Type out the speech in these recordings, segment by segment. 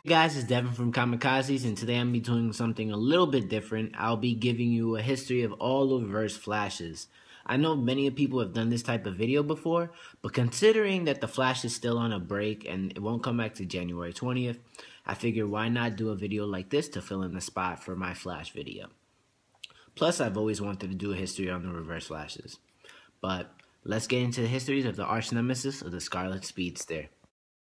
Hey guys, it's Devin from ComiKazees, and today I'm be doing something a little bit different. I'll be giving you a history of all the reverse flashes. I know many people have done this type of video before, but considering that the Flash is still on a break and it won't come back to January 20th, I figured why not do a video like this to fill in the spot for my Flash video. Plus, I've always wanted to do a history on the reverse flashes. But let's get into the histories of the arch nemesis of the Scarlet Speedster.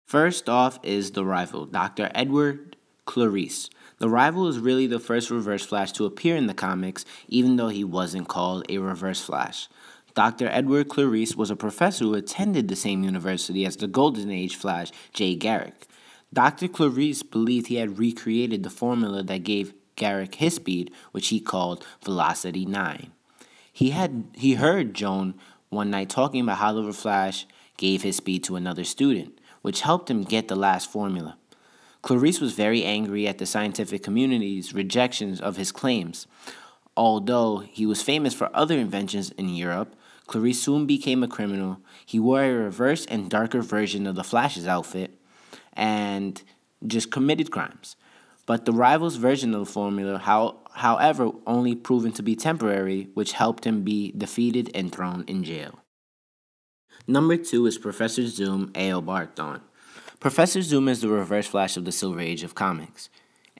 First off is the rival, Dr. Edward Clariss. The rival is really the first Reverse Flash to appear in the comics, even though he wasn't called a Reverse Flash. Dr. Edward Clariss was a professor who attended the same university as the Golden Age Flash, Jay Garrick. Dr. Clariss believed he had recreated the formula that gave Garrick his speed, which he called Velocity 9. He heard Joan one night talking about how the Flash gave his speed to another student, which helped him get the last formula. Clariss was very angry at the scientific community's rejections of his claims. Although he was famous for other inventions in Europe, Clariss soon became a criminal. He wore a reverse and darker version of the Flash's outfit and just committed crimes. But the rival's version of the formula, however, only proven to be temporary, which helped him be defeated and thrown in jail. Number 2 is Professor Zoom, Eobard Thawne. Professor Zoom is the Reverse Flash of the Silver Age of comics.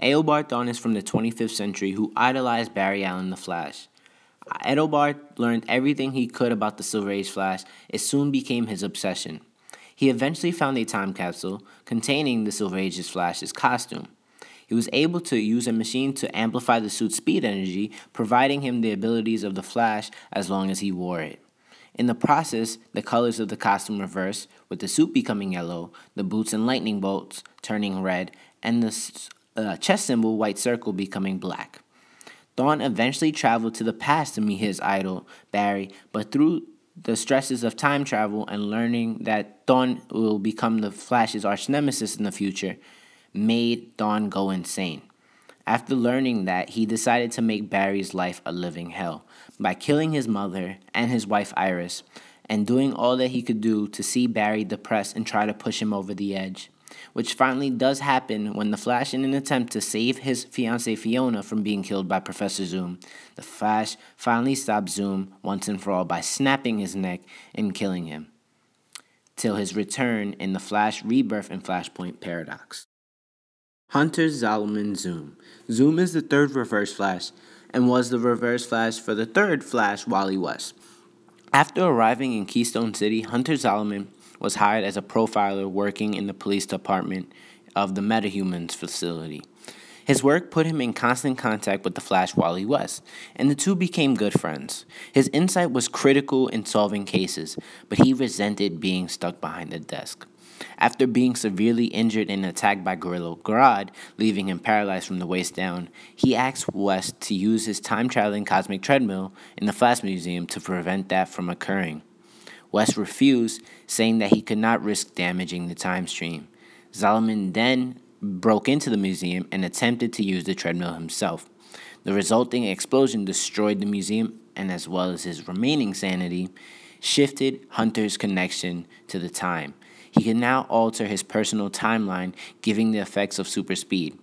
Eobard Thawne is from the 25th century who idolized Barry Allen the Flash. Eobard learned everything he could about the Silver Age Flash. It soon became his obsession. He eventually found a time capsule containing the Silver Age's Flash's costume. He was able to use a machine to amplify the suit's speed energy, providing him the abilities of the Flash as long as he wore it. In the process, the colors of the costume reversed, with the suit becoming yellow, the boots and lightning bolts turning red, and the chest symbol white circle becoming black. Thawne eventually traveled to the past to meet his idol, Barry, but through the stresses of time travel and learning that Thawne will become the Flash's arch nemesis in the future, made Thawne go insane. After learning that, he decided to make Barry's life a living hell by killing his mother and his wife Iris, and doing all that he could do to see Barry depressed and try to push him over the edge, which finally does happen when the Flash, in an attempt to save his fiancée Fiona from being killed by Professor Zoom, the Flash finally stops Zoom once and for all by snapping his neck and killing him, till his return in the Flash Rebirth and Flashpoint Paradox. Hunter Zolomon Zoom. Zoom is the third Reverse Flash and was the Reverse Flash for the third Flash, Wally West. After arriving in Keystone City, Hunter Zolomon was hired as a profiler working in the police department of the Metahumans facility. His work put him in constant contact with the Flash, Wally West, and the two became good friends. His insight was critical in solving cases, but he resented being stuck behind a desk. After being severely injured and attacked by Gorilla Grodd, leaving him paralyzed from the waist down, he asked West to use his time-traveling cosmic treadmill in the Flash Museum to prevent that from occurring. West refused, saying that he could not risk damaging the time stream. Zolomon then broke into the museum and attempted to use the treadmill himself. The resulting explosion destroyed the museum, and as well as his remaining sanity, shifted Hunter's connection to the time. He could now alter his personal timeline, giving the effects of super speed.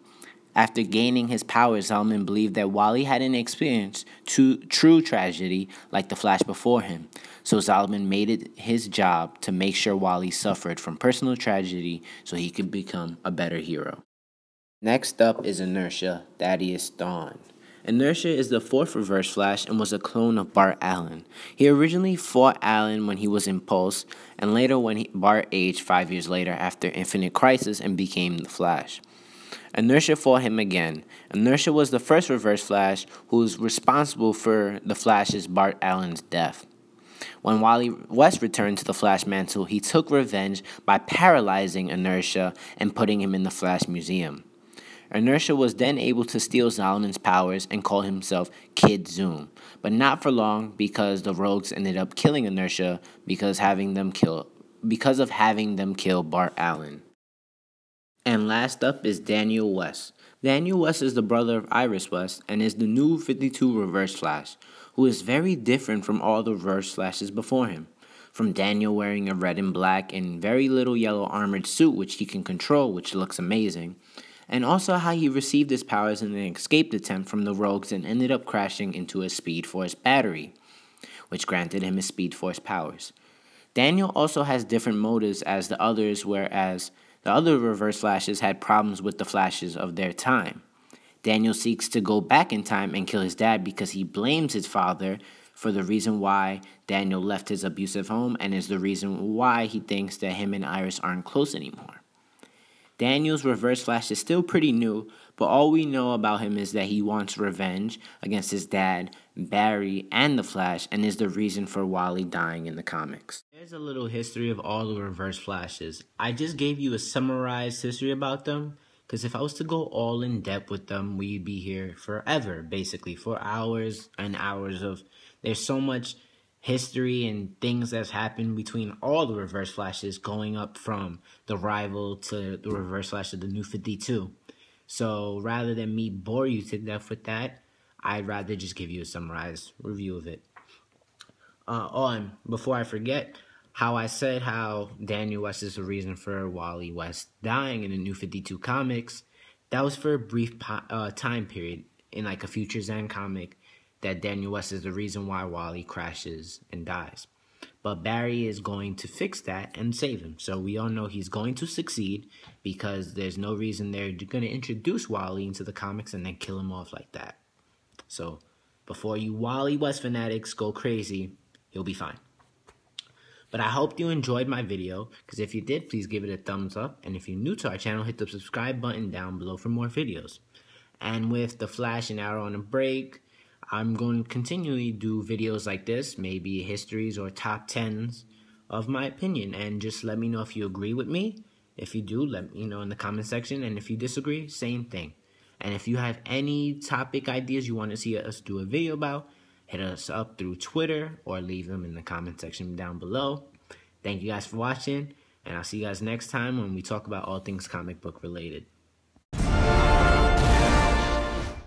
After gaining his powers, Zolomon believed that Wally hadn't experienced true tragedy like the Flash before him, so Zolomon made it his job to make sure Wally suffered from personal tragedy so he could become a better hero. Next up is Inertia, Thaddeus Thawne. Inertia is the fourth Reverse Flash and was a clone of Bart Allen. He originally fought Allen when he was in Pulse, and later when Bart aged 5 years later after Infinite Crisis and became the Flash. Inertia fought him again. Inertia was the first Reverse Flash who was responsible for the Flash's Bart Allen's death. When Wally West returned to the Flash mantle, he took revenge by paralyzing Inertia and putting him in the Flash Museum. Inertia was then able to steal Zolomon's powers and call himself Kid Zoom, but not for long because the Rogues ended up killing Inertia because of having them kill Bart Allen. And last up is Daniel West. Daniel West is the brother of Iris West and is the new 52 Reverse Flash, who is very different from all the Reverse Flashes before him. From Daniel wearing a red and black and very little yellow armored suit which he can control, which looks amazing, and also how he received his powers in an escape attempt from the rogues and ended up crashing into a Speed Force battery, which granted him his Speed Force powers. Daniel also has different motives as the others, whereas the other Reverse Flashes had problems with the Flashes of their time. Daniel seeks to go back in time and kill his dad because he blames his father for the reason why Daniel left his abusive home and is the reason why he thinks that him and Iris aren't close anymore. Daniel's Reverse Flash is still pretty new, but all we know about him is that he wants revenge against his dad, Barry, and the Flash, and is the reason for Wally dying in the comics. There's a little history of all the Reverse Flashes. I just gave you a summarized history about them, because if I was to go all in depth with them, we'd be here forever, basically, for hours and hours of... There's so much history and things that's happened between all the Reverse Flashes, going up from the rival to the Reverse Flash of the New 52. So rather than me bore you to death with that, I'd rather just give you a summarized review of it. And before I forget, how I said how Daniel West is the reason for Wally West dying in the New 52 comics, that was for a brief time period in like a Future Zen comic, that Daniel West is the reason why Wally crashes and dies. But Barry is going to fix that and save him. So we all know he's going to succeed, because there's no reason they're going to introduce Wally into the comics and then kill him off like that. So before you Wally West fanatics go crazy, he'll be fine. But I hope you enjoyed my video, because if you did, please give it a thumbs up. And if you're new to our channel, hit the subscribe button down below for more videos. And with the Flash and Arrow on a break, I'm going to continually do videos like this, maybe histories or top 10s of my opinion. And just let me know if you agree with me. If you do, let me know in the comment section. And if you disagree, same thing. And if you have any topic ideas you want to see us do a video about, hit us up through Twitter or leave them in the comment section down below. Thank you guys for watching, and I'll see you guys next time when we talk about all things comic book related.